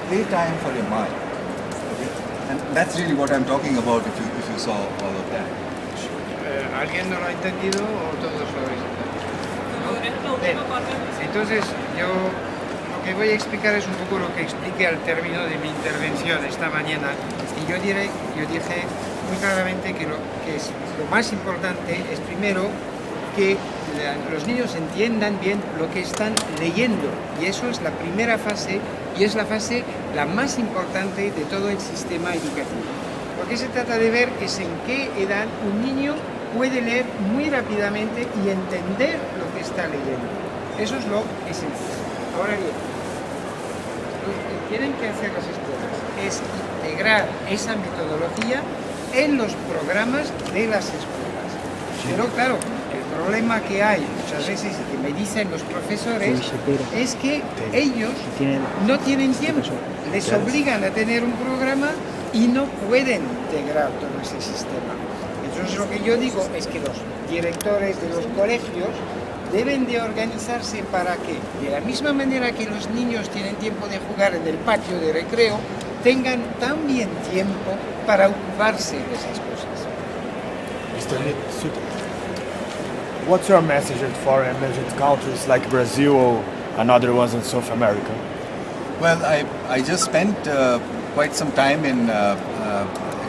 playtime for your mind. Okay? And that's really what I'm talking about if you saw all of that. ¿Alguien no lo ha entendido o todos lo habéis entendido? Bien. Entonces, yo lo que voy a explicar es un poco lo que expliqué al término de mi intervención esta mañana. Y yo dije muy claramente que lo más importante es primero que los niños entiendan bien lo que están leyendo. Y eso es la primera fase y es la fase la más importante de todo el sistema educativo. Lo que se trata de ver es en qué edad un niño puede leer muy rápidamente y entender lo que está leyendo. Eso es lo esencial. Ahora bien, lo que tienen que hacer las escuelas es integrar esa metodología en los programas de las escuelas. Pero claro, el problema que hay muchas veces y que me dicen los profesores es que ellos no tienen tiempo. Les obligan a tener un programa y no pueden integrar todo ese sistema. Entonces lo que yo digo es que los directores de los colegios deben de organizarse para que, de la misma manera que los niños tienen tiempo de jugar en el patio de recreo, tengan también tiempo para ocuparse de esas cosas. What's your message for emerging countries like Brazil and other ones in South America? Well, I just spent quite some time in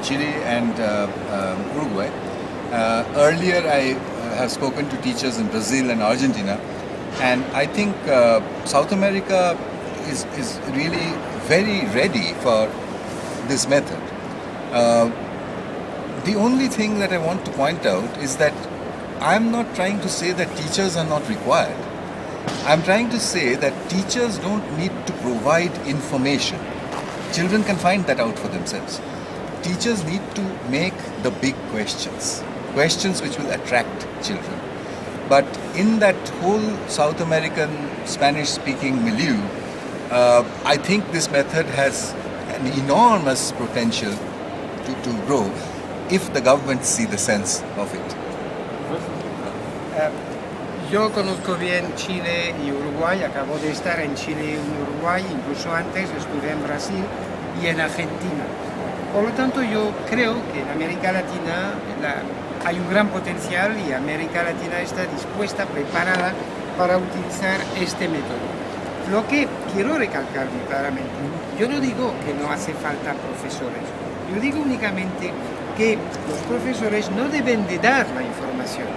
Chile and Uruguay. Earlier I have spoken to teachers in Brazil and Argentina, and I think South America is really very ready for this method. The only thing that I want to point out is that I'm not trying to say that teachers are not required. I'm trying to say that teachers don't need to provide information. Children can find that out for themselves. Teachers need to make the big questions which will attract children. But in that whole South American Spanish-speaking milieu, I think this method has an enormous potential to grow if the governments see the sense of it. Yo conozco bien Chile y Uruguay, acabo de estar en Chile y en Uruguay, incluso antes estuve en Brasil y en Argentina. Por lo tanto, yo creo que en América Latina hay un gran potencial y América Latina está dispuesta, preparada para utilizar este método. Lo que quiero recalcar muy claramente, yo no digo que no hace falta profesores, yo digo únicamente que los profesores no deben de dar la información,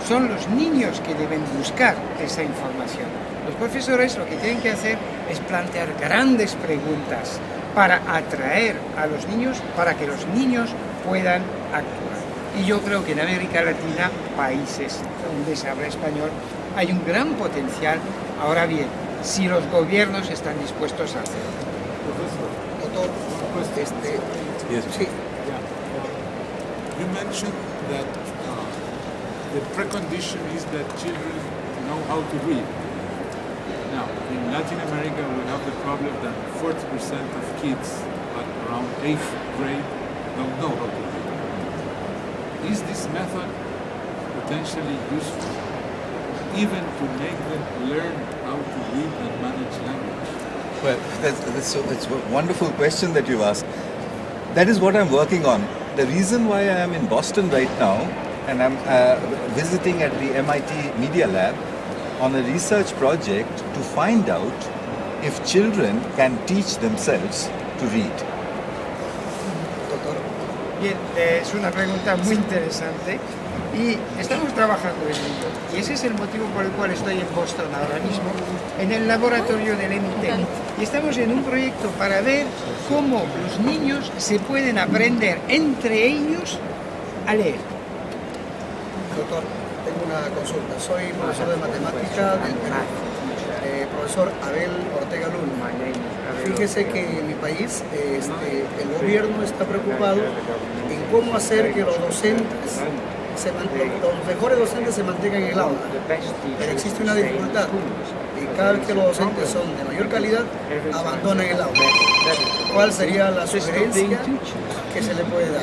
son los niños que deben buscar esa información. Los profesores lo que tienen que hacer es plantear grandes preguntas para atraer a los niños, para que los niños puedan actuar. Y yo creo que en América Latina, países donde se habla español, hay un gran potencial. Ahora bien, si los gobiernos están dispuestos a hacerlo. Doctor, Yes. sí. You mentioned that the precondition is that children know how to read. Now, in Latin America, we have the problem that 40% of kids at around 8th grade don't know how to read. Is this method potentially useful, even to make them learn how to read and manage language? Well, that's a wonderful question that you've asked. That is what I'm working on. The reason why I am in Boston right now, and I'm visiting at the MIT Media Lab on a research project to find out if children can teach themselves to read. Doctor, Bien, es una pregunta muy interesante y estamos trabajando en ello. Y ese es el motivo por el cual estoy en Boston ahora mismo, en el laboratorio del MIT. Y estamos en un proyecto para ver cómo los niños se pueden aprender entre ellos a leer. doctor, tengo una consulta. Soy profesor de matemática del Perú, profesor Abel Ortega Luna. Fíjese que en mi país el gobierno está preocupado en cómo hacer que los docentes, los mejores docentes se mantengan en el aula. Pero existe una dificultad. Y cada vez que los docentes son de mayor calidad, abandonan el aula. ¿Cuál sería la sugerencia que se le puede dar?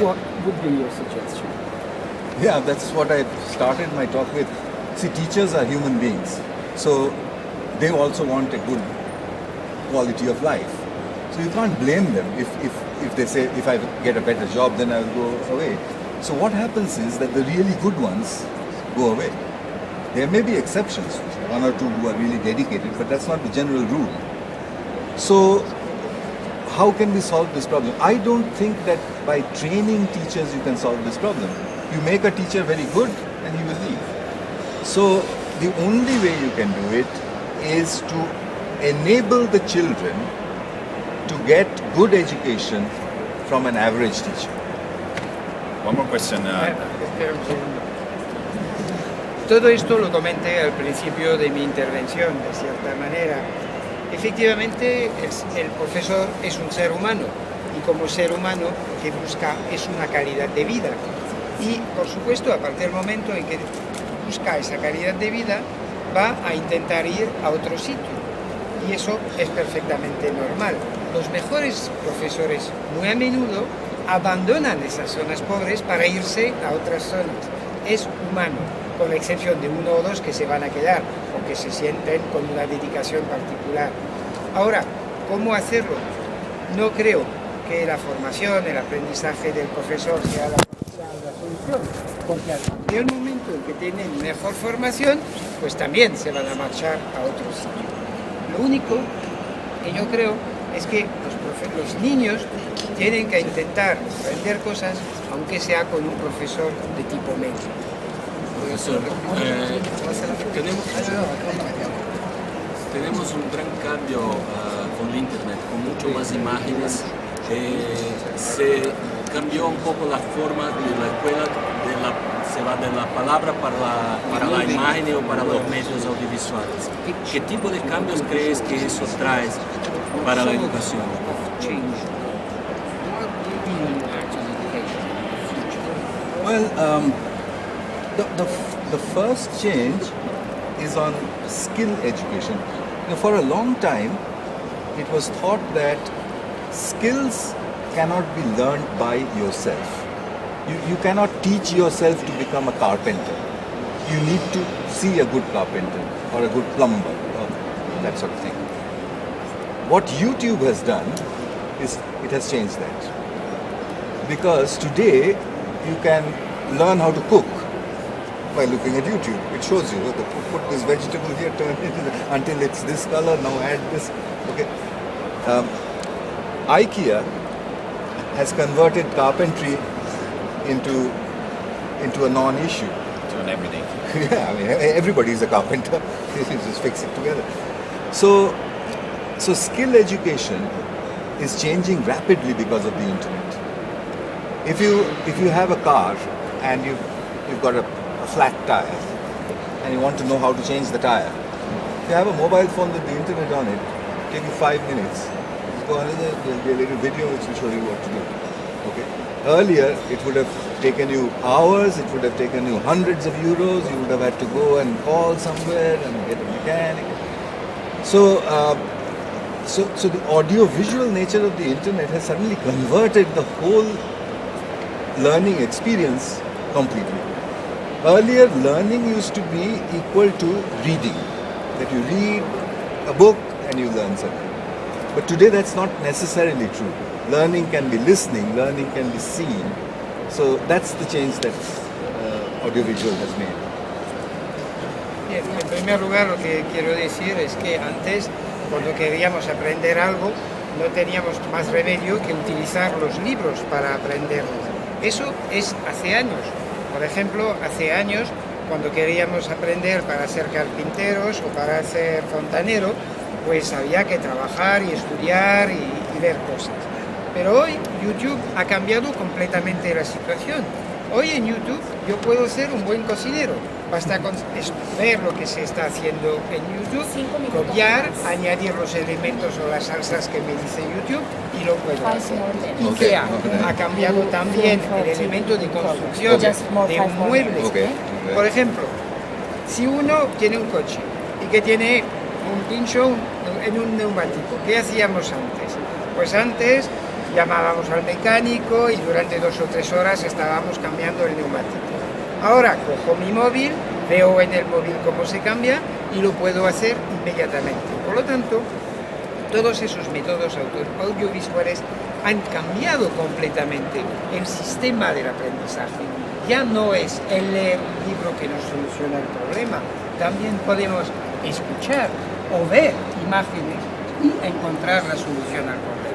Yeah, that's what I started my talk with. See, teachers are human beings, so they also want a good quality of life. So you can't blame them if they say, if I get a better job, then I'll go away. So what happens is that the really good ones go away. There may be exceptions, one or two who are really dedicated, but that's not the general rule. So how can we solve this problem? I don't think that by training teachers you can solve this problem. You make a teacher very good and he will leave. So the only way you can do it is to enable the children to get good education from an average teacher. One more question. Espera un segundo. Todo esto lo comenté al principio de mi intervención, de cierta manera. Efectivamente, el profesor es un ser humano y como ser humano lo que busca es una calidad de vida. Y, por supuesto, a partir del momento en que busca esa calidad de vida, va a intentar ir a otro sitio. Y eso es perfectamente normal. Los mejores profesores muy a menudo abandonan esas zonas pobres para irse a otras zonas. Es humano, con la excepción de uno o dos que se van a quedar o que se sienten con una dedicación particular. Ahora, ¿cómo hacerlo? No creo que la formación, el aprendizaje del profesor sea la solución, porque a partir del momento en que tienen mejor formación, pues también se van a marchar a otro sitio. Lo único que yo creo es que los niños tienen que intentar aprender cosas, aunque sea con un profesor de tipo medio. Profesor, tenemos un gran cambio con el Internet, con mucho más imágenes. Se cambió un poco la forma de la escuela, se va de la palabra para la imagen o para los medios audiovisuales. ¿Qué tipo de cambios crees que eso trae para la educación? Well, the first change is on skill education. For a long time, it was thought that skills cannot be learned by yourself. You cannot teach yourself to become a carpenter. You need to see a good carpenter or a good plumber or that sort of thing. What YouTube has done is it has changed that. Because today you can learn how to cook by looking at YouTube. It shows you, put this vegetable here, turn it until it's this color, now add this. Okay. IKEA has converted carpentry into a non-issue. To an everyday. Yeah, I mean, everybody is a carpenter. You just fix it together. So skill education is changing rapidly because of the internet. If you have a car and you've got a flat tire and you want to know how to change the tire, if you have a mobile phone with the internet on it, take you 5 minutes. You go on, there'll be a little video which will show you what to do. Okay. Earlier, it would have taken you hours, it would have taken you hundreds of euros, you would have had to go and call somewhere and get a mechanic. So the audio-visual nature of the internet has suddenly converted the whole learning experience completely. Earlier, learning used to be equal to reading, that you read a book and you learn something. But today that's not necessarily true. Learning can be listening, learning can be seen. So that's the change that audiovisual has made. Bien, en primer lugar lo que quiero decir es que antes, cuando queríamos aprender algo, no teníamos más remedio que utilizar los libros para aprenderlo. Eso es hace años. Por ejemplo, hace años, cuando queríamos aprender para ser carpinteros o para ser fontanero, pues había que trabajar y estudiar y ver cosas. Pero hoy YouTube ha cambiado completamente la situación. Hoy en YouTube yo puedo ser un buen cocinero. Basta con ver lo que se está haciendo en YouTube, copiar, añadir los elementos o las salsas que me dice YouTube y lo puedo hacer. IKEA ha cambiado también el elemento de construcción de un mueble. Por ejemplo, si uno tiene un coche y que tiene un pincho en un neumático, ¿qué hacíamos antes? Pues antes llamábamos al mecánico y durante 2 o 3 horas estábamos cambiando el neumático. Ahora cojo mi móvil, veo en el móvil cómo se cambia y lo puedo hacer inmediatamente. Por lo tanto, todos esos métodos audiovisuales han cambiado completamente el sistema del aprendizaje. Ya no es el leer un libro que nos soluciona el problema, también podemos escuchar o ver imágenes y encontrar la solución al problema.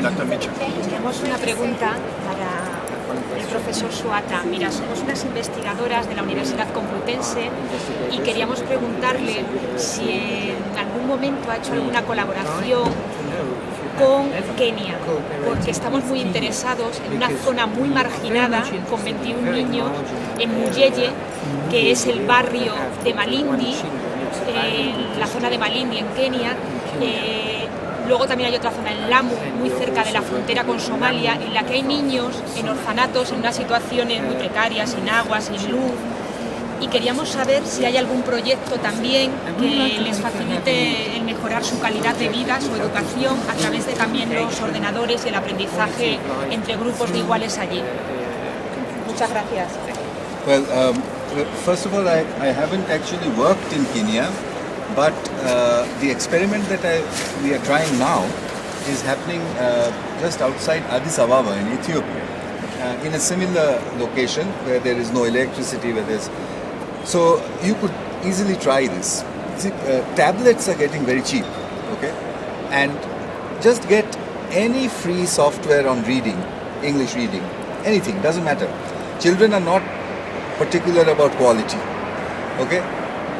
Dr. Mitchell. Tenemos una pregunta para el profesor Suata. Mira, somos unas investigadoras de la Universidad Complutense y queríamos preguntarle si en algún momento ha hecho alguna colaboración con Kenia, porque estamos muy interesados en una zona muy marginada con 21 niños en Muyeye, que es el barrio de Malindi, la zona de Malindi en Kenia. Luego también hay otra zona en Lamu, muy cerca de la frontera con Somalia, en la que hay niños en orfanatos en unas situaciones muy precarias, sin agua, sin luz. Y queríamos saber si hay algún proyecto también que les facilite el mejorar su calidad de vida, su educación, a través de también los ordenadores y el aprendizaje entre grupos de iguales allí. Muchas gracias. Well, first of all, I haven't actually worked in Kenya, but the experiment that we are trying now is happening just outside Addis Ababa in Ethiopia, in a similar location where there is no electricity, so you could easily try this. See, tablets are getting very cheap, okay, and just get any free software on reading, English reading, anything, doesn't matter. Children are not particular about quality, okay,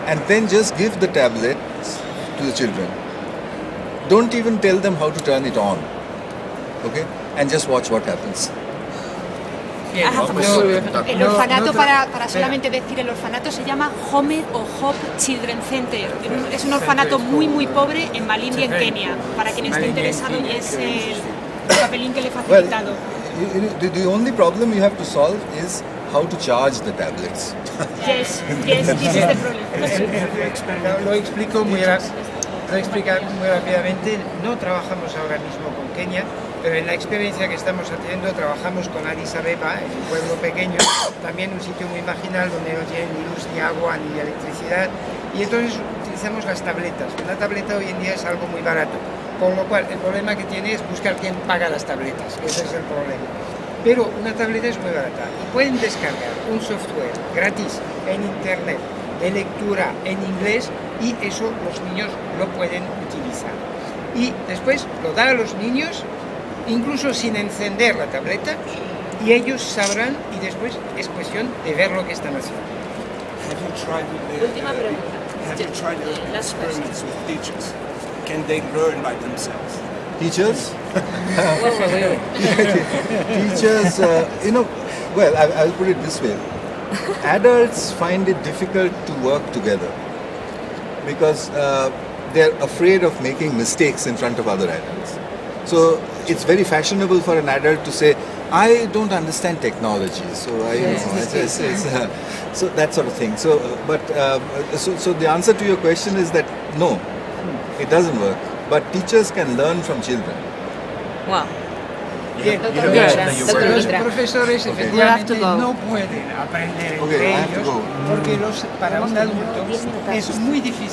and then just give the tablets to the children. Don't even tell them how to turn it on, okay, and just watch what happens. El orfanato, para solamente decir, el orfanato se llama Homer o Hope Children Center. Es un orfanato muy muy pobre en Malindi, en Kenia, para quien esté interesado, y es el papelín que le he facilitado. The only problem you have to solve is how to charge the tablets. Yes, this is the problem. Lo explico muy rápidamente. No trabajamos ahora mismo con Kenia, pero en la experiencia que estamos haciendo trabajamos con Addis Abeba, en un pueblo pequeño, también un sitio muy marginal donde no tienen ni luz, ni agua, ni electricidad, y entonces utilizamos las tabletas. Una tableta hoy en día es algo muy barato, por lo cual el problema que tiene es buscar quién paga las tabletas, ese es el problema. Pero una tableta es muy barata y pueden descargar un software gratis en internet de lectura en inglés, y eso los niños lo pueden utilizar. Y después lo da a los niños, incluso sin encender la tableta, y ellos sabrán, y después es cuestión de ver lo que están haciendo. Última pregunta. Have you tried experiments with teachers? Can they learn by themselves? Teachers? Teachers, well, I'll put it this way. Adults find it difficult to work together because they're afraid of making mistakes in front of other adults. So it's very fashionable for an adult to say, I don't understand technology, so so that sort of thing. So, so the answer to your question is that no, it doesn't work. But teachers can learn from children. Wow. Bien, los profesores efectivamente no pueden aprender entre ellos porque para un adulto es muy difícil